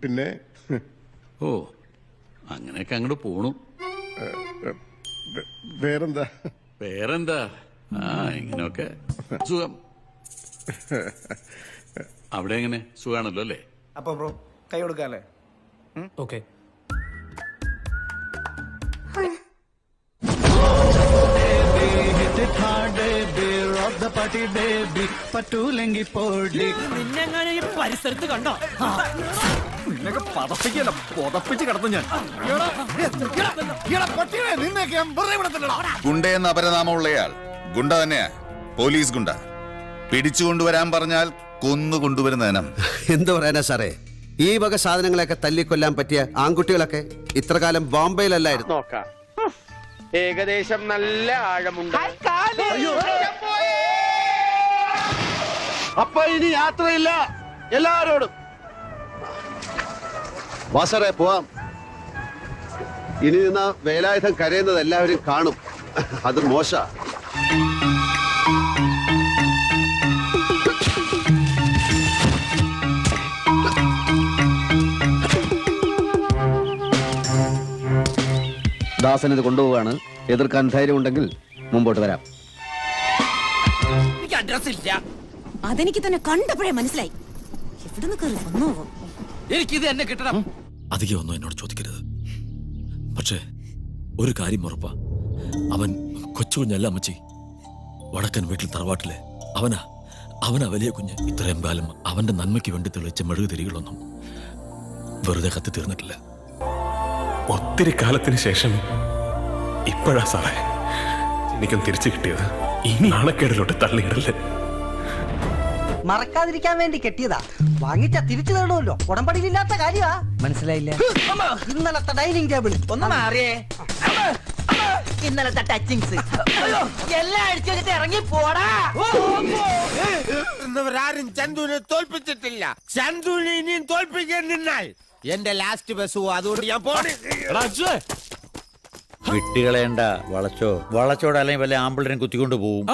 പിന്നെ ഓ അങ്ങനെയൊക്കെ അങ്ങോട്ട് പോണു. വേറെന്താ? വേറെന്താ, ഇങ്ങനെയൊക്കെ സുഖം. അവിടെ എങ്ങനെ സുഖാണല്ലോ അല്ലേ? അപ്പൊ ബ്രോ കൈ കൊടുക്കാല്ലേ? ഓക്കെ. നിന്നെങ്ങനെ ഈ പരിസരത്ത് കണ്ടോ? പതപ്പിക്കല്ല, പൊതപ്പിച്ച് കിടന്നു ഞാൻ. ഗുണ്ടയെന്ന അപരനാമമുള്ളയാൾ ഗുണ്ട തന്നെയാ, പോലീസ് ഗുണ്ട. പിടിച്ചുകൊണ്ടുവരാൻ പറഞ്ഞാൽ കൊന്നുകൊണ്ടുവരുന്ന ഇനം. എന്തു പറയാനാ സാറേ, ഈ വക സാധനങ്ങളെയൊക്കെ തല്ലിക്കൊല്ലാൻ പറ്റിയ ആൺകുട്ടികളൊക്കെ ഇത്രകാലം ബോംബെയിലല്ലായിരുന്നു. നോക്കാം, ഏകദേശം നല്ല ആഴമുണ്ട്. അപ്പൊ ഇനി യാത്രയില്ല എല്ലാരോടും. വാസറേ പോവാം. ഇനി നിന്ന വേലായുധം കരയുന്നത് എല്ലാവരും കാണും. അത് മോശ. ദാസൻ ഇത് കൊണ്ടുപോവാണ്. എതിർക്കാൻ ധൈര്യം ഉണ്ടെങ്കിൽ മുമ്പോട്ട് വരാം. എനിക്ക് അഡ്രസ് ഇല്ല. അതെനിക്ക് തന്നെ കണ്ടപ്പോഴേ മനസ്സിലായി. എവിടുന്ന് കയറി വന്നോ? എനിക്കിത് എന്നെ കിട്ടണം. അധികം ഒന്നും എന്നോട് ചോദിക്കരുത്. പക്ഷേ ഒരു കാര്യം ഉറപ്പാ, അവൻ കൊച്ചുകുഞ്ഞല്ല അമ്മച്ചി. വടക്കൻ വീട്ടിൽ തറവാട്ടിലെ അവനാ വലിയ കുഞ്ഞ്. ഇത്രയും കാലം അവന്റെ നന്മയ്ക്ക് വേണ്ടി തെളിയിച്ച മെഴുകുതിരികളൊന്നും വെറുതെ കത്തി തീർന്നിട്ടില്ല. ഒത്തിരി കാലത്തിന് ശേഷം ഇപ്പോഴാ സാറേ എനിക്കും തിരിച്ചു കിട്ടിയത്. ഇനി നാണക്കേടിലോട്ട് തള്ളിയിടല്ലേ. മറക്കാതിരിക്കാൻ വേണ്ടി കെട്ടിയതാ, വാങ്ങിച്ച തിരിച്ചു തരണമല്ലോ. ഉടമ്പടിയില്ലാത്ത കാര്യമാ. മനസ്സിലായില്ല? ഇന്നലത്തെ ഡൈനിങ് ടേബിൾ ഒന്ന് മാറിയേ. ഇന്നലത്തെ ടച്ചിങ്സ് എല്ലാം അടിച്ചു വെച്ചിട്ട് ഇറങ്ങി പോടാ. ആരും ചന്തുവിനെ തോൽപ്പിച്ചിട്ടില്ല. ചന്തുവിനെ ഇനിയും തോൽപ്പിക്കാൻ നിന്നാൽ എന്റെ ലാസ്റ്റ് ബസ്. അതുകൊണ്ട് ഞാൻ പോണേ. വിട്ടുകളയണ്ട, വളച്ചോട് അല്ലെങ്കിൽ വല്ല ആമ്പിളിനെ കുത്തിക്കൊണ്ട് പോവും.